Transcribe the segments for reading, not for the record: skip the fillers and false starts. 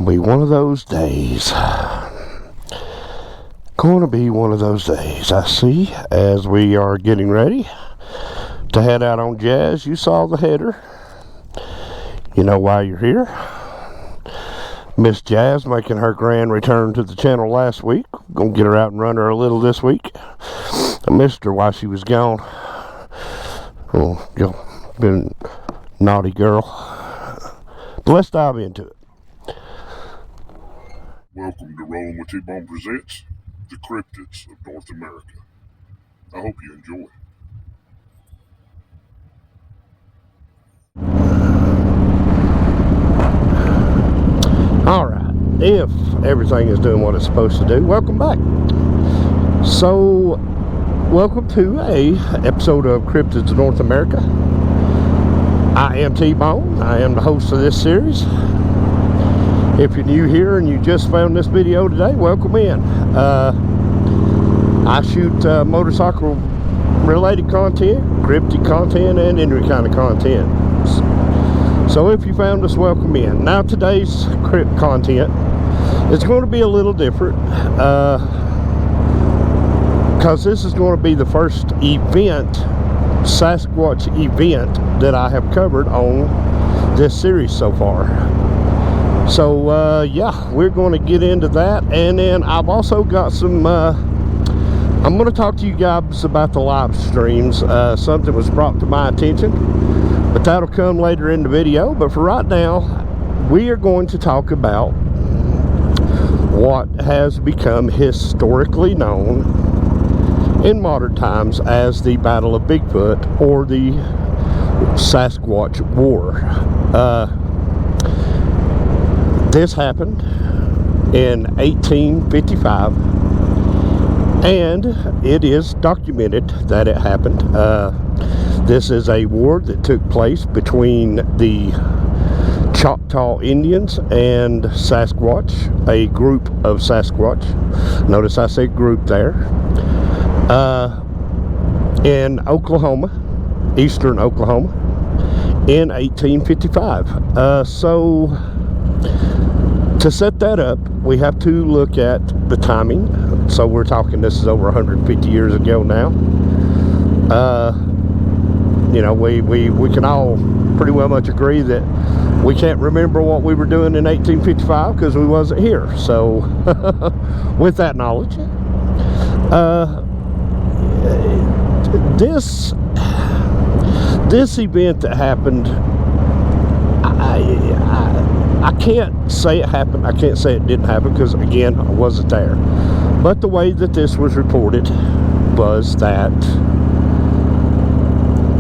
Gonna be one of those days. Gonna be one of those days. I see as we are getting ready to head out on Jazz. You saw the header. You know why you're here. Miss Jazz making her grand return to the channel last week. Gonna get her out and run her a little this week. I missed her while she was gone. Oh, been naughty girl. But let's dive into it. Welcome to Rolling with T-Bone presents the cryptids of North America. I hope you enjoy. Alright, if everything is doing what it's supposed to do, welcome back. So, welcome to a episode of Cryptids of North America. I am T-Bone. I am the host of this series. If you're new here and you just found this video today, welcome in. I shoot motorcycle related content, cryptid content, and any kind of content. So if you found us, welcome in. Now today's crypt content is going to be a little different because this is going to be the first event, Sasquatch event, that I have covered on this series so far. So yeah, we're going to get into that, and then I've also got some I'm going to talk to you guys about the live streams. Something was brought to my attention, but that'll come later in the video. But for right now, we are going to talk about what has become historically known in modern times as the Battle of Bigfoot, or the Sasquatch War. This happened in 1855, and it is documented that it happened. This is a war that took place between the Choctaw Indians and Sasquatch, a group of Sasquatch. Notice I said group there. In Oklahoma, eastern Oklahoma, in 1855. So to set that up, we have to look at the timing. So we're talking, this is over 150 years ago now. You know, we can all pretty well much agree that we can't remember what we were doing in 1855 because we wasn't here. So with that knowledge, this event that happened, I can't say it happened, I can't say it didn't happen, because again, I wasn't there. But the way that this was reported was that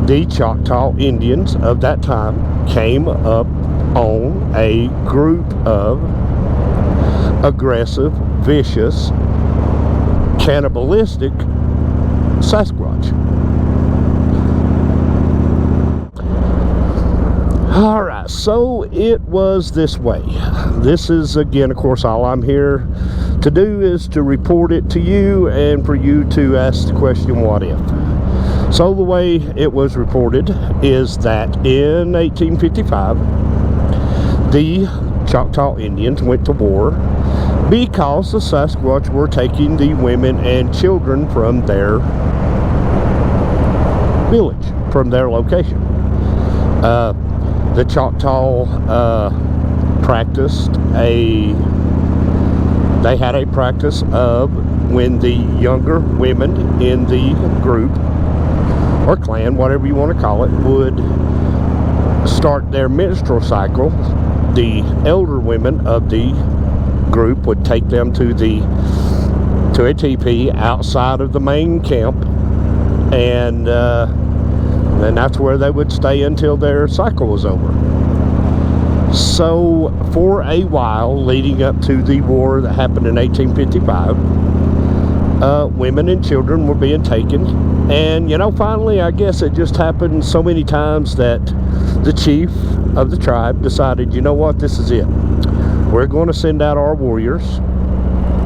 the Choctaw Indians of that time came up on a group of aggressive, vicious, cannibalistic Sasquatch. Alright, so it was this way. This is, again, of course, all I'm here to do is to report it to you and for you to ask the question, what if? So the way it was reported is that in 1855, the Choctaw Indians went to war because the Sasquatch were taking the women and children from their village, from their location. The Choctaw they had a practice of when the younger women in the group, or clan, whatever you want to call it, would start their menstrual cycle, the elder women of the group would take them to a teepee outside of the main camp, and that's where they would stay until their cycle was over. So for a while leading up to the war that happened in 1855, women and children were being taken, and you know, finally, I guess it just happened so many times that the chief of the tribe decided, you know what, this is it. We're going to send out our warriors,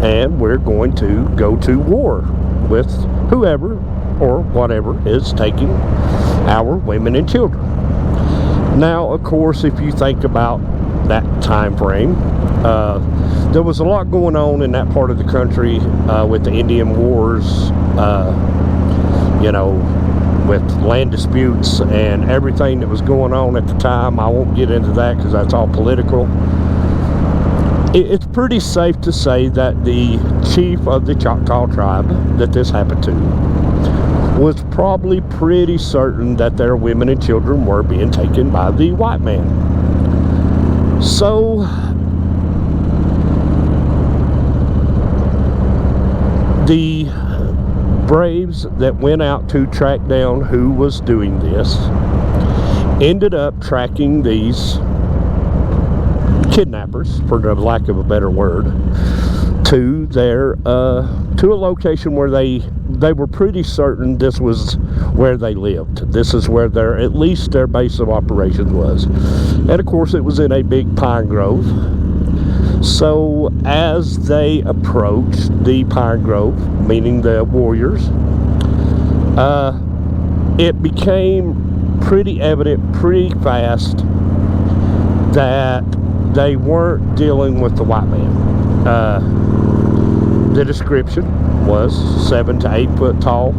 and we're going to go to war with whoever or whatever is taking our women and children. Now, of course, if you think about that time frame. There was a lot going on in that part of the country with the Indian Wars, you know, with land disputes and everything that was going on at the time. I won't get into that because that's all political. It's pretty safe to say that the chief of the Choctaw tribe that this happened to was probably pretty certain that their women and children were being taken by the white man. So the braves that went out to track down who was doing this ended up tracking these kidnappers, for the lack of a better word, to their to a location where they were pretty certain this was where they lived. This is where at least their base of operations was. And of course it was in a big pine grove. So as they approached the pine grove, meaning the warriors, it became pretty evident pretty fast that they weren't dealing with the white man. The description was 7 to 8 foot tall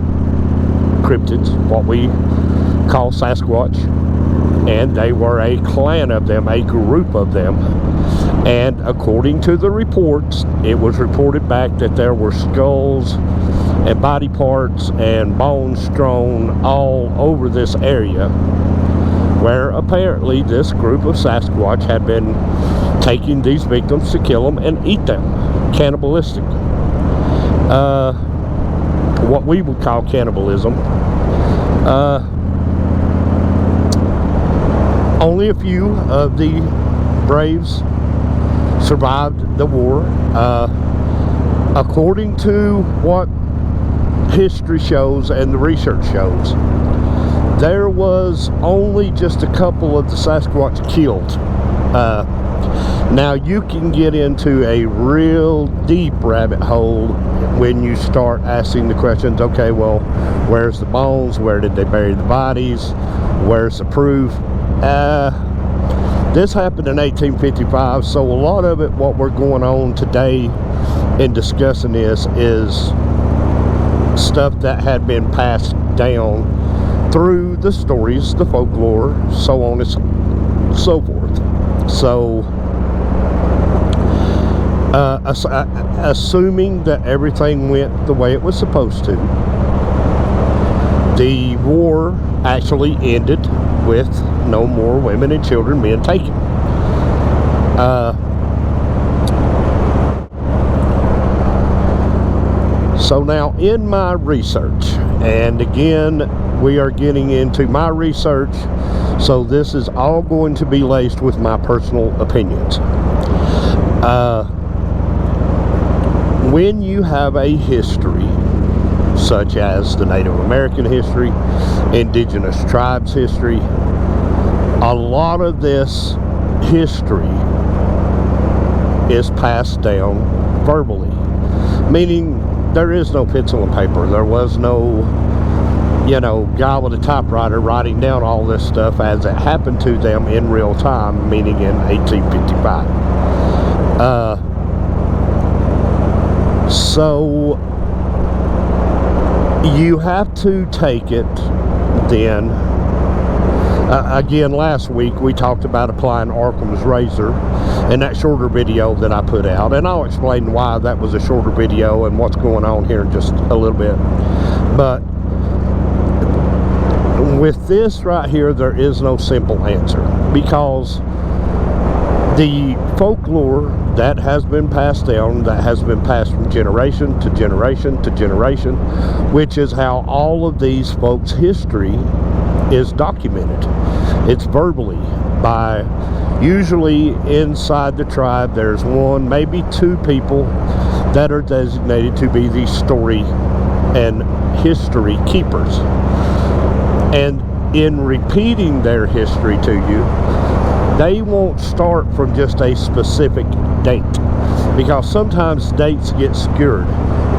cryptids, what we call Sasquatch, and they were a clan of them, a group of them. And according to the reports, it was reported back that there were skulls and body parts and bones strewn all over this area, where apparently this group of Sasquatch had been taking these victims to kill them and eat them. Cannibalistic. What we would call cannibalism. Only a few of the braves survived the war. According to what history shows and the research shows, there was only just a couple of the Sasquatch killed. Now you can get into a real deep rabbit hole when you start asking the questions, okay, well, where's the bones? Where did they bury the bodies? Where's the proof? This happened in 1855, so a lot of it, what we're going on today in discussing this, is stuff that had been passed down through the stories, the folklore, so on and so forth. So assuming that everything went the way it was supposed to, the war actually ended with no more women and children being taken. So now in my research, and again we are getting into my research, so this is all going to be laced with my personal opinions. When you have a history such as the Native American history, indigenous tribes history, a lot of this history is passed down verbally, meaning there is no pencil and paper. There was no, you know, guy with a typewriter writing down all this stuff as it happened to them in real time, meaning in 1855. So you have to take it then. Again, last week we talked about applying Occam's razor in that shorter video that I put out, and I'll explain why that was a shorter video and what's going on here in just a little bit. But with this right here, there is no simple answer, because the folklore that has been passed down, that has been passed from generation to generation to generation, which is how all of these folks' history is documented. It's verbally, by usually inside the tribe there's one, maybe two people that are designated to be the story and history keepers. And in repeating their history to you, they won't start from just a specific date, because sometimes dates get skewed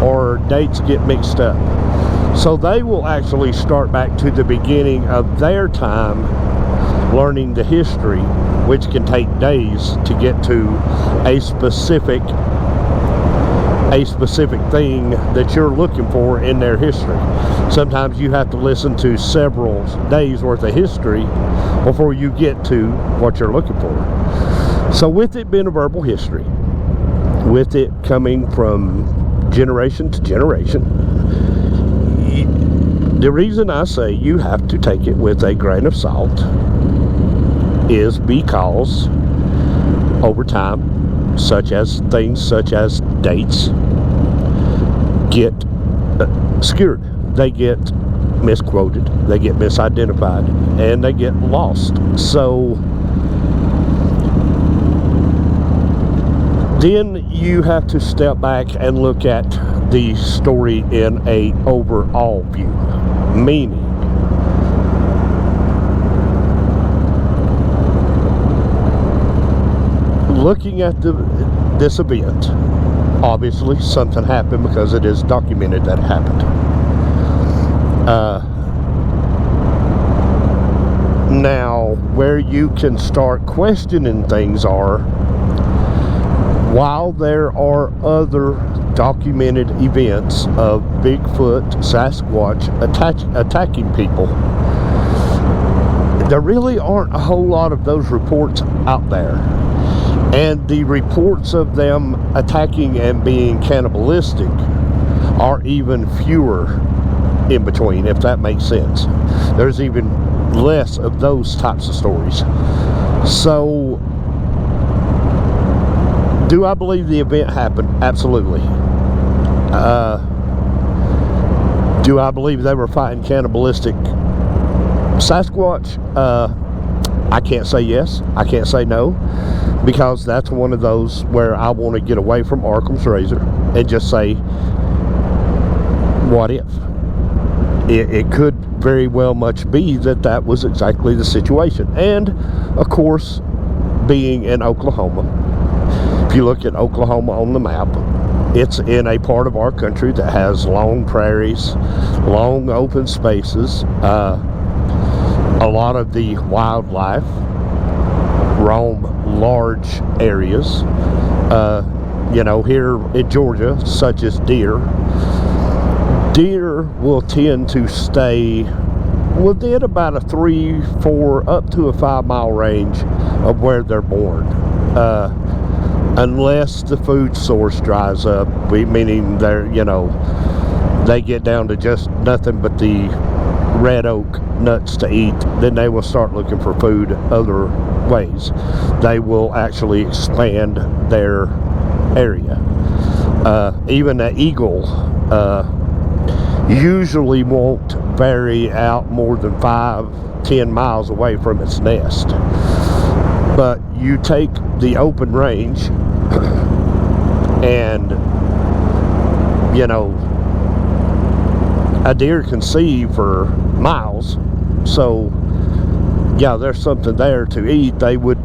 or dates get mixed up. So they will actually start back to the beginning of their time learning the history, which can take days to get to a specific thing that you're looking for in their history. Sometimes you have to listen to several days worth of history before you get to what you're looking for. So with it being a verbal history, with it coming from generation to generation, the reason I say you have to take it with a grain of salt is because over time, such as things such as dates get skewed, they get misquoted, they get misidentified, and they get lost. So then you have to step back and look at the story in a overall view, meaning looking at this event. Obviously something happened because it is documented that it happened. Now where you can start questioning things are, while there are other documented events of Bigfoot, Sasquatch attacking people, there really aren't a whole lot of those reports out there. And the reports of them attacking and being cannibalistic are even fewer in between, if that makes sense. There's even less of those types of stories. So, do I believe the event happened? Absolutely. Do I believe they were fighting cannibalistic Sasquatch? I can't say yes, I can't say no, because that's one of those where I want to get away from Occam's razor and just say, what if? It could very well much be that was exactly the situation. And of course, being in Oklahoma, if you look at Oklahoma on the map, it's in a part of our country that has long prairies, long open spaces. A lot of the wildlife roam large areas. You know, here in Georgia, such as deer. Deer will tend to stay within about a 3, 4, up to a 5-mile range of where they're born. Unless the food source dries up, meaning they're, you know, they get down to just nothing but the red oak nuts to eat, then they will start looking for food other ways. They will actually expand their area. Even an eagle usually won't vary out more than 5-10 miles away from its nest. But you take the open range and, you know, a deer can see for miles. So yeah, there's something there to eat. They would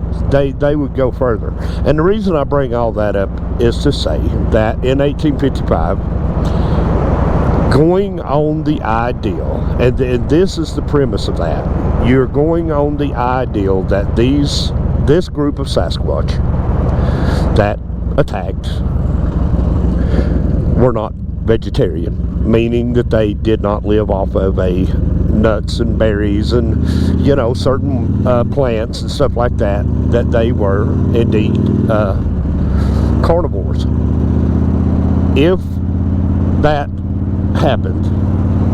go further. And the reason I bring all that up is to say that in 1855, going on the ideal, and this is the premise of that, you're going on the ideal that this group of Sasquatch that attacked were not vegetarian, meaning that they did not live off of nuts and berries and, you know, certain plants and stuff like that they were indeed carnivores. If that happened,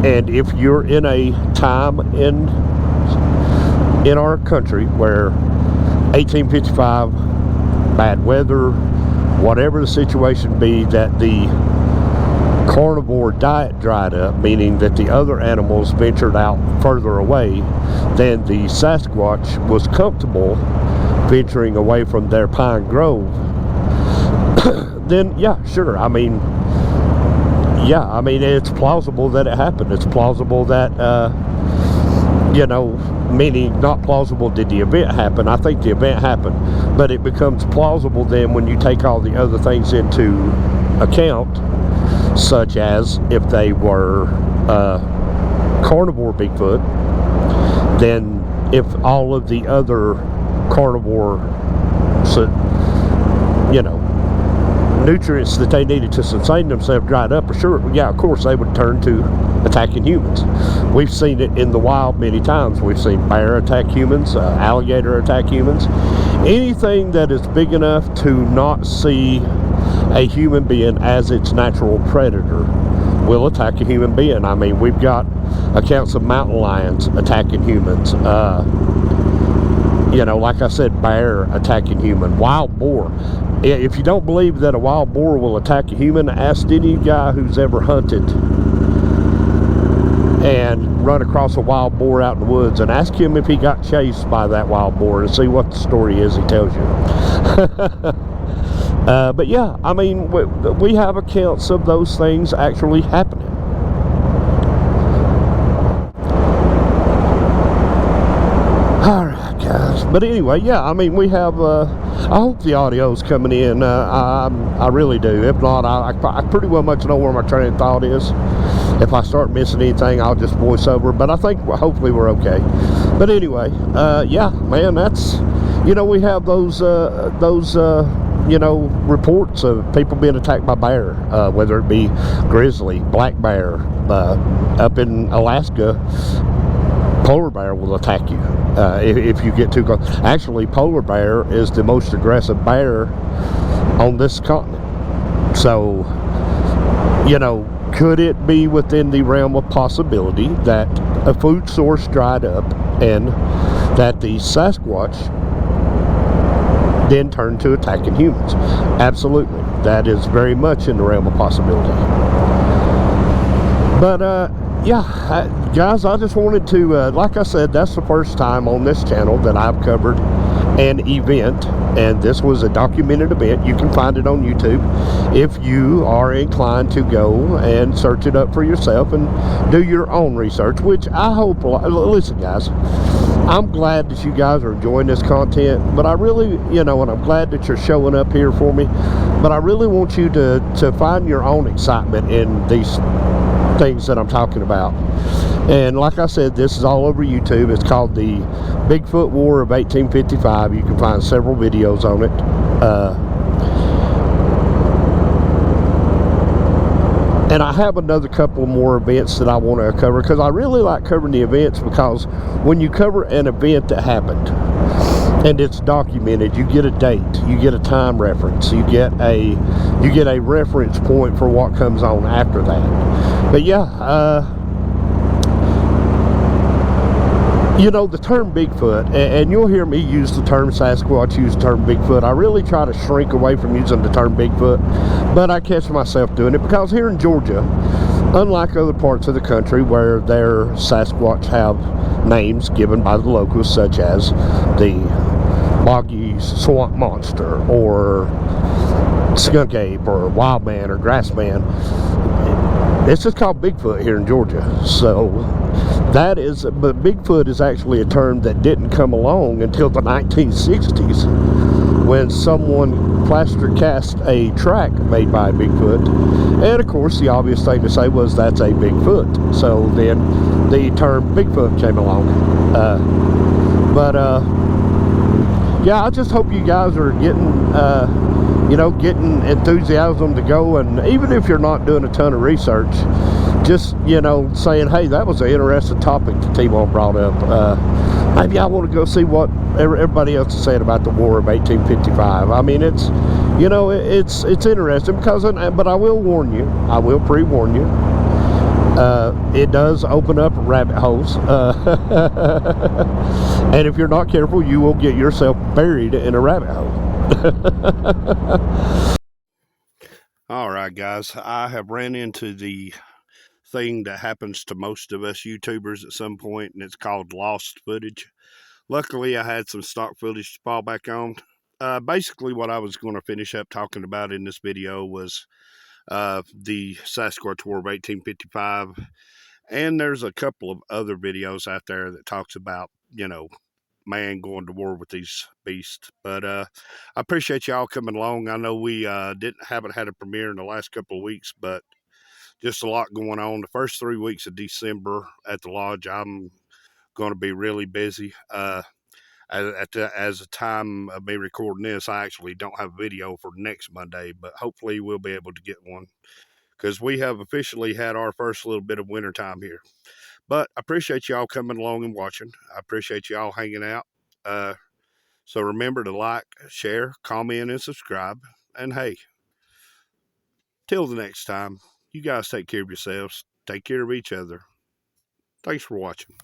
and if you're in a time in our country where 1855, bad weather, whatever the situation be, that the carnivore diet dried up, meaning that the other animals ventured out further away, then the Sasquatch was comfortable venturing away from their pine grove, then yeah, sure. I mean, it's plausible that it happened. It's plausible that, you know, meaning not plausible did the event happen. I think the event happened, but it becomes plausible then when you take all the other things into account, such as if they were carnivore Bigfoot, then if all of the other carnivore, you know, nutrients that they needed to sustain themselves dried up, sure, yeah, of course they would turn to attacking humans. We've seen it in the wild many times. We've seen bear attack humans, alligator attack humans. Anything that is big enough to not see a human being as its natural predator will attack a human being. I mean, we've got accounts of mountain lions attacking humans. You know, like I said, bear attacking human, wild boar. If you don't believe that a wild boar will attack a human, ask any guy who's ever hunted and run across a wild boar out in the woods, and ask him if he got chased by that wild boar, and see what the story is he tells you. But yeah, I mean, we have accounts of those things actually happening. Alright guys, but anyway, yeah, I mean, we have, I hope the audio's coming in. I really do. If not, I pretty well much know where my train of thought is. If I start missing anything, I'll just voice over, but I think hopefully we're okay. But anyway, yeah, man, that's, you know, we have those you know, reports of people being attacked by bear, whether it be grizzly, black bear, up in Alaska, polar bear will attack you if you get too close. Actually, polar bear is the most aggressive bear on this continent. So, you know, could it be within the realm of possibility that a food source dried up and that the Sasquatch then turned to attacking humans? Absolutely. That is very much in the realm of possibility. But yeah, guys, I just wanted to, like I said, that's the first time on this channel that I've covered an event, and this was a documented event. You can find it on YouTube if you are inclined to go and search it up for yourself and do your own research, which I hope. Listen guys, I'm glad that you guys are enjoying this content, but I really, you know, and I'm glad that you're showing up here for me, but I really want you to find your own excitement in these things that I'm talking about. And like I said, this is all over YouTube. It's called the Bigfoot War of 1855. You can find several videos on it. And I have another couple more events that I want to cover, because I really like covering the events, because when you cover an event that happened and it's documented, you get a date, you get a time reference, you get a reference point for what comes on after that. But yeah, you know, the term Bigfoot, and you'll hear me use the term Sasquatch, use the term Bigfoot. I really try to shrink away from using the term Bigfoot, but I catch myself doing it because here in Georgia, unlike other parts of the country where their Sasquatch have names given by the locals, such as the boggy swamp monster, or skunk ape, or wild man, or grass man, it's just called Bigfoot here in Georgia. So that is, but Bigfoot is actually a term that didn't come along until the 1960s, when someone plaster cast a track made by Bigfoot, and of course the obvious thing to say was that's a Bigfoot. So then the term Bigfoot came along. Yeah, I just hope you guys are getting you know, getting enthusiasm to go, and even if you're not doing a ton of research, just, you know, saying, hey, that was an interesting topic that T-Bone brought up. Maybe I want to go see what everybody else is saying about the War of 1855. I mean, it's, you know, it's interesting, because, but I will warn you, I will pre-warn you, it does open up rabbit holes, and if you're not careful, you will get yourself buried in a rabbit hole. All right, guys, I have ran into the thing that happens to most of us YouTubers at some point, and it's called lost footage. Luckily, I had some stock footage to fall back on. Basically, what I was going to finish up talking about in this video was the Sasquatch War of 1855, and there's a couple of other videos out there that talks about, you know, man going to war with these beasts. But I appreciate y'all coming along. I know we haven't had a premiere in the last couple of weeks, but just a lot going on. The first 3 weeks of December at the lodge, I'm going to be really busy. As the time of me recording this, I actually don't have a video for next Monday, but hopefully we'll be able to get one because we have officially had our first little bit of winter time here. But I appreciate y'all coming along and watching. I appreciate y'all hanging out. So remember to like, share, comment, and subscribe. And hey, till the next time, you guys take care of yourselves. Take care of each other. Thanks for watching.